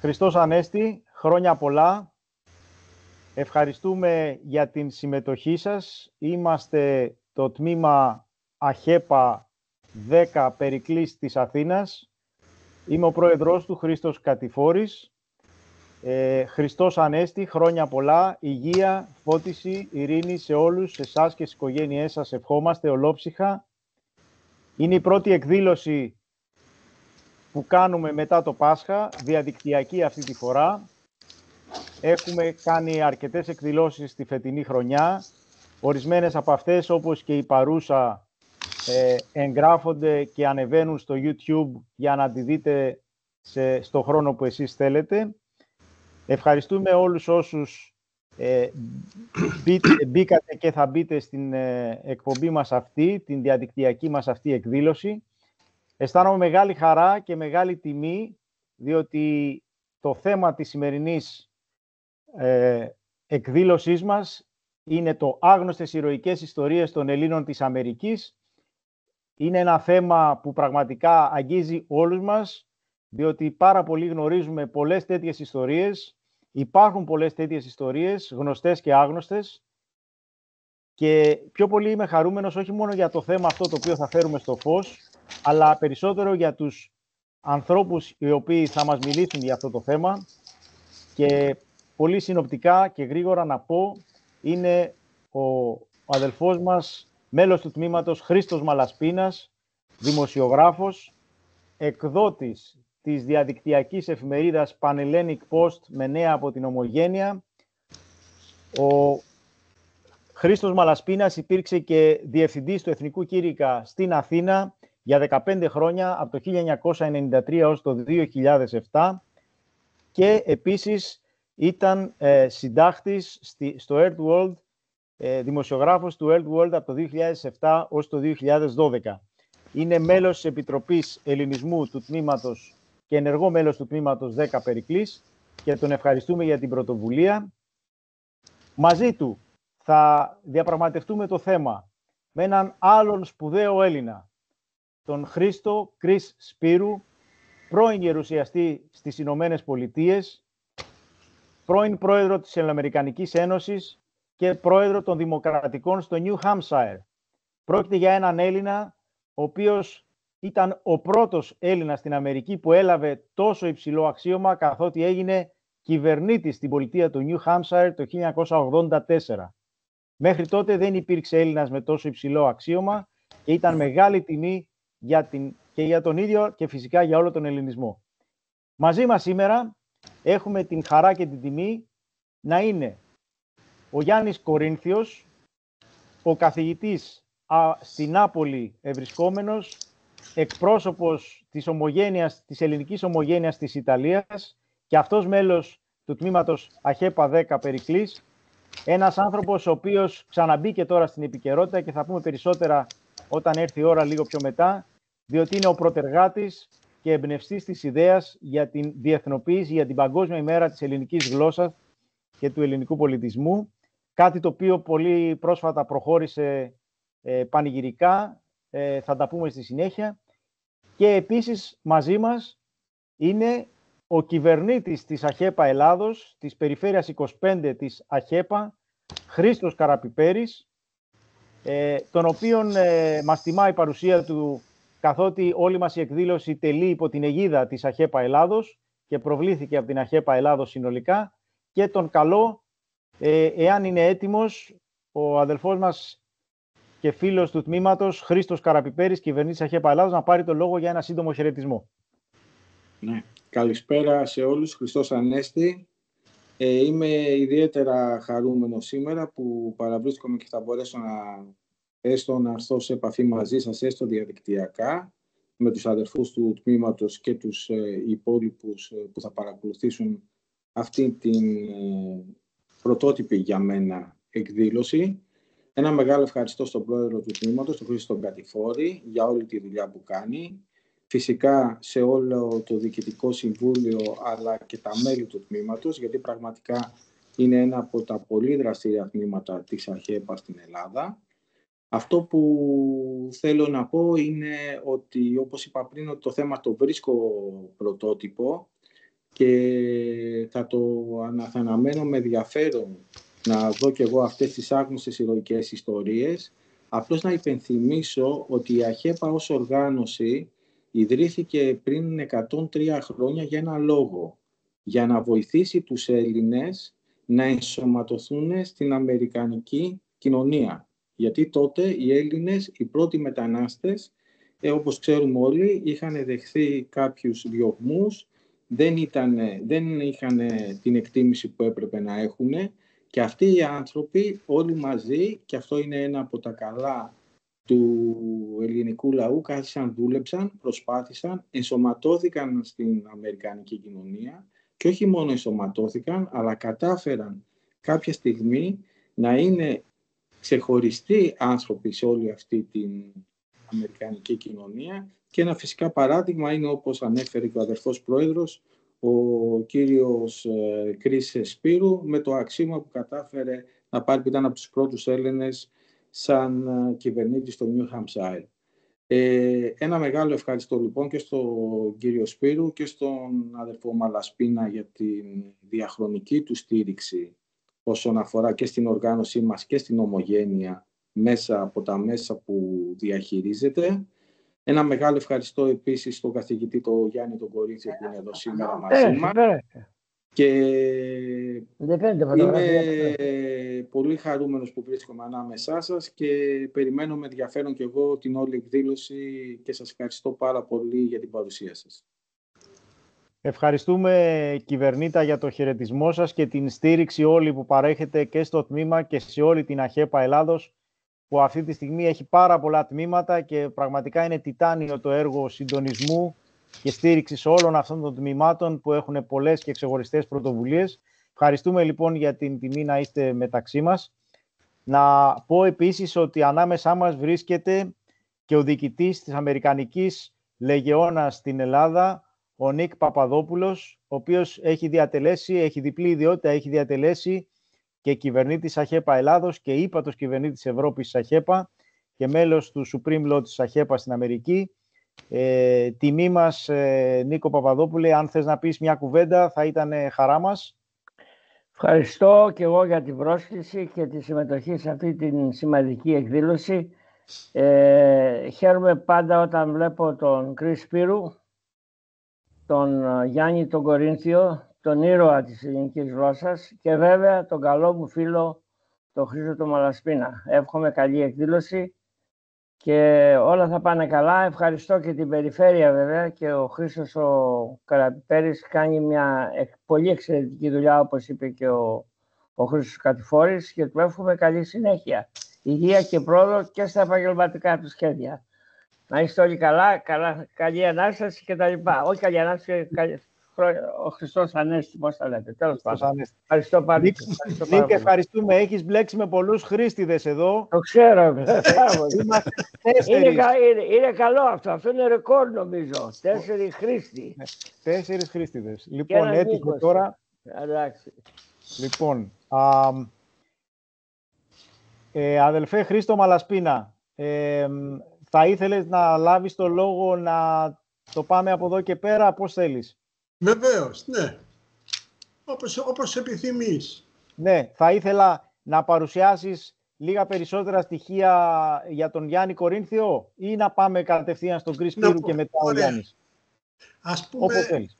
Χριστός Ανέστη, χρόνια πολλά. Ευχαριστούμε για την συμμετοχή σας. Είμαστε το τμήμα ΑΧΕΠΑ 10 Περικλής της Αθήνας. Είμαι ο πρόεδρος του, Χρήστος Κατηφόρης. Χριστός Ανέστη, χρόνια πολλά, υγεία, φώτιση, ειρήνη σε όλους, σε εσάς και στις οικογένειές σας ευχόμαστε ολόψυχα. Είναι η πρώτη εκδήλωση που κάνουμε μετά το Πάσχα, διαδικτυακή αυτή τη φορά. Έχουμε κάνει αρκετές εκδηλώσεις τη φετινή χρονιά. Ορισμένες από αυτές, όπως και η παρούσα, εγγράφονται και ανεβαίνουν στο YouTube για να τη δείτε στο χρόνο που εσείς θέλετε. Ευχαριστούμε όλους όσους μπήκατε και θα μπείτε στην εκπομπή μας αυτή, την διαδικτυακή μας αυτή εκδήλωση. Αισθάνομαι μεγάλη χαρά και μεγάλη τιμή, διότι το θέμα της σημερινής εκδήλωσής μας είναι το άγνωστες ηρωικές ιστορίες των Ελλήνων της Αμερικής. Είναι ένα θέμα που πραγματικά αγγίζει όλους μας, διότι πάρα πολλοί γνωρίζουμε πολλές τέτοιες ιστορίες. Υπάρχουν πολλές τέτοιες ιστορίες, γνωστές και άγνωστες. Και πιο πολύ είμαι χαρούμενος όχι μόνο για το θέμα αυτό το οποίο θα φέρουμε στο φως, αλλά περισσότερο για τους ανθρώπους οι οποίοι θα μας μιλήσουν για αυτό το θέμα. Και πολύ συνοπτικά και γρήγορα να πω, είναι ο αδελφός μας, μέλος του τμήματος, Χρήστος Μαλασπίνας, δημοσιογράφος, εκδότης της διαδικτυακής εφημερίδας Panhellenic Post με νέα από την Ομογένεια. Ο Χρήστος Μαλασπίνας υπήρξε και διευθυντής του Εθνικού Κήρυκα στην Αθήνα για 15 χρόνια, από το 1993 ως το 2007, και επίσης ήταν συντάχτης στο Earth World, δημοσιογράφος του Earth World από το 2007 ως το 2012. Είναι μέλος της Επιτροπής Ελληνισμού του τμήματος και ενεργό μέλος του τμήματος 10 Περικλής και τον ευχαριστούμε για την πρωτοβουλία. Μαζί του θα διαπραγματευτούμε το θέμα με έναν άλλον σπουδαίο Έλληνα, τον Χρήστο Κρίς Σπύρου, πρώην γερουσιαστή στις Ηνωμένες Πολιτείες, πρώην πρόεδρο της Ελληνοαμερικανικής Ένωσης και πρόεδρο των Δημοκρατικών στο New Hampshire. Πρόκειται για έναν Έλληνα, ο οποίος ήταν ο πρώτος Έλληνας στην Αμερική που έλαβε τόσο υψηλό αξίωμα, καθότι έγινε κυβερνήτης στην πολιτεία του New Hampshire το 1984. Μέχρι τότε δεν υπήρξε Έλληνας με τόσο υψηλό αξίωμα και ήταν μεγάλη τιμή και για τον ίδιο και φυσικά για όλο τον ελληνισμό. Μαζί μας σήμερα έχουμε την χαρά και την τιμή να είναι ο Γιάννης Κορίνθιος, ο καθηγητής στη Νάπολη ευρισκόμενος, εκπρόσωπος της ελληνικής ομογένειας της Ιταλίας και αυτός μέλος του τμήματος ΑΧΕΠΑ 10 Περικλής. Ένας άνθρωπος ο οποίος ξαναμπήκε τώρα στην επικαιρότητα και θα πούμε περισσότερα όταν έρθει η ώρα λίγο πιο μετά, διότι είναι ο πρωτεργάτης και εμπνευστής της ιδέας για την διεθνοποίηση, για την Παγκόσμια ημέρα της ελληνικής γλώσσας και του ελληνικού πολιτισμού, κάτι το οποίο πολύ πρόσφατα προχώρησε πανηγυρικά, θα τα πούμε στη συνέχεια. Και επίσης μαζί μας είναι ο κυβερνήτης της ΑΧΕΠΑ Ελλάδος, της Περιφέρειας 25 της ΑΧΕΠΑ, Χρήστος Καραπιπέρης, τον οποίον μας τιμά η παρουσία του, καθότι όλη μας η εκδήλωση τελεί υπό την αιγίδα της ΑΧΕΠΑ Ελλάδος και προβλήθηκε από την ΑΧΕΠΑ Ελλάδος συνολικά, και τον καλώ, εάν είναι έτοιμος, ο αδελφός μας και φίλος του τμήματος, Χρήστος Καραπιπέρης, κυβερνήτης ΑΧΕΠΑ Ελλάδος, να πάρει το λόγο για ένα σύντομο χαιρετισμό. Ναι. Καλησπέρα σε όλους. Χριστός Ανέστη. Είμαι ιδιαίτερα χαρούμενος σήμερα που παραβρίσκομαι και θα μπορέσω να έρθω σε επαφή μαζί σας, έστω διαδικτυακά, με τους αδερφούς του τμήματος και τους υπόλοιπους που θα παρακολουθήσουν αυτή την πρωτότυπη για μένα εκδήλωση. Ένα μεγάλο ευχαριστώ στον πρόεδρο του τμήματος, τον Χρήστο Κατηφόρη, για όλη τη δουλειά που κάνει. Φυσικά σε όλο το Διοικητικό Συμβούλιο, αλλά και τα μέλη του τμήματος, γιατί πραγματικά είναι ένα από τα πολύ δραστήρια τμήματα της ΑΧΕΠΑ στην Ελλάδα. Αυτό που θέλω να πω είναι ότι, όπως είπα πριν, ότι το θέμα το βρίσκω πρωτότυπο. και θα αναμένω με ενδιαφέρον να δω κι εγώ αυτές τις άγνωστες ηρωικές ιστορίες. Απλώς να υπενθυμίσω ότι η ΑΧΕΠΑ ως οργάνωση ιδρύθηκε πριν 103 χρόνια για ένα λόγο. Για να βοηθήσει τους Έλληνες να ενσωματωθούν στην αμερικανική κοινωνία. Γιατί τότε οι Έλληνες, οι πρώτοι μετανάστες, όπως ξέρουμε όλοι, είχαν δεχθεί κάποιους διωγμούς, δεν είχαν την εκτίμηση που έπρεπε να έχουν, και αυτοί οι άνθρωποι όλοι μαζί, και αυτό είναι ένα από τα καλά του ελληνικού λαού, κάθισαν, δούλεψαν, προσπάθησαν, ενσωματώθηκαν στην αμερικανική κοινωνία, και όχι μόνο ενσωματώθηκαν, αλλά κατάφεραν κάποια στιγμή να είναι ξεχωριστοί άνθρωποι σε όλη αυτή την αμερικανική κοινωνία. Και ένα φυσικά παράδειγμα είναι, όπως ανέφερε και ο αδερφός πρόεδρος, ο κύριος Κρίς Σπύρου, με το αξίωμα που κατάφερε να πάρει, που ήταν από τους πρώτους Έλληνες σαν κυβερνήτη στο New Hampshire. Ένα μεγάλο ευχαριστώ λοιπόν και στον κύριο Σπύρου και στον αδερφό Μαλασπίνα για την διαχρονική του στήριξη όσον αφορά και στην οργάνωσή μας και στην Ομογένεια μέσα από τα μέσα που διαχειρίζεται. Ένα μεγάλο ευχαριστώ επίσης στον καθηγητή τον Γιάννη τον Κορίνθιο που είναι εδώ σήμερα μαζί μας. Και είμαι πολύ χαρούμενος που βρίσκομαι ανάμεσά σας και περιμένω με ενδιαφέρον και εγώ την όλη εκδήλωση και σας ευχαριστώ πάρα πολύ για την παρουσία σας. Ευχαριστούμε, κυβερνήτα, για το χαιρετισμό σας και την στήριξη όλη που παρέχετε και στο τμήμα και σε όλη την ΑΧΕΠΑ Ελλάδος, που αυτή τη στιγμή έχει πάρα πολλά τμήματα και πραγματικά είναι τιτάνιο το έργο συντονισμού και στήριξης όλων αυτών των τμήματων που έχουν πολλές και ξεχωριστές πρωτοβουλίες. Ευχαριστούμε λοιπόν για την τιμή να είστε μεταξύ μας. Να πω επίσης ότι ανάμεσά μας βρίσκεται και ο διοικητής της Αμερικανικής Λεγεώνας στην Ελλάδα, ο Νίκ Παπαδόπουλος, ο οποίος έχει διπλή ιδιότητα, έχει διατελέσει και κυβερνήτης ΑΧΕΠΑ Ελλάδος και ύπατος κυβερνήτης Ευρώπης ΑΧΕΠΑ και μέλος του Supreme Law της ΑΧΕΠΑ στην Αμερική. Τιμή μας, Νίκο Παπαδόπουλε, αν θες να πεις μια κουβέντα θα ήταν χαρά μας. Ευχαριστώ και εγώ για την πρόσκληση και τη συμμετοχή σε αυτή την σημαντική εκδήλωση. Χαίρομαι πάντα όταν βλέπω τον Κρίς Σπύρου, τον Γιάννη τον Κορίνθιο, τον ήρωα της ελληνικής γλώσσας και βέβαια τον καλό μου φίλο τον Χρήστο τον Μαλασπίνα. Εύχομαι καλή εκδήλωση και όλα θα πάνε καλά. Ευχαριστώ και την περιφέρεια βέβαια και ο Χρήστος ο Καραπιτέρης κάνει μια πολύ εξαιρετική δουλειά, όπως είπε και ο Χρήστος Κατηφόρης, και του εύχομαι καλή συνέχεια. Υγεία και πρόοδο και στα επαγγελματικά του σχέδια. Να είστε όλοι καλά, καλή Ανάσταση και τα λοιπά. Όχι καλή Ανάσταση, ο Χριστός Ανέστη, πώς θα λέτε. Τέλος πάντων. Ευχαριστώ πάρα πολύ. Νίκ, ευχαριστούμε. Έχεις μπλέξει με πολλούς Χρήστιδες εδώ. Το ξέρω. Είναι καλό αυτό. Αυτό είναι ρεκόρ νομίζω. 4 Χρήστοι. 4 Χρήστιδες. Λοιπόν, έτυχε τώρα. Εντάξει. Λοιπόν, αδελφέ Χρήστο Μαλασπίνα, θα ήθελες να λάβεις το λόγο να το πάμε από εδώ και πέρα, πώς θέλεις? Βεβαίως, ναι. Όπως επιθυμείς. Ναι, θα ήθελα να παρουσιάσεις λίγα περισσότερα στοιχεία για τον Γιάννη Κορίνθιο ή να πάμε κατευθείαν στον Κρίς Σπύρου και μετά ο Γιάννης? Ας πούμε, όπως θέλεις.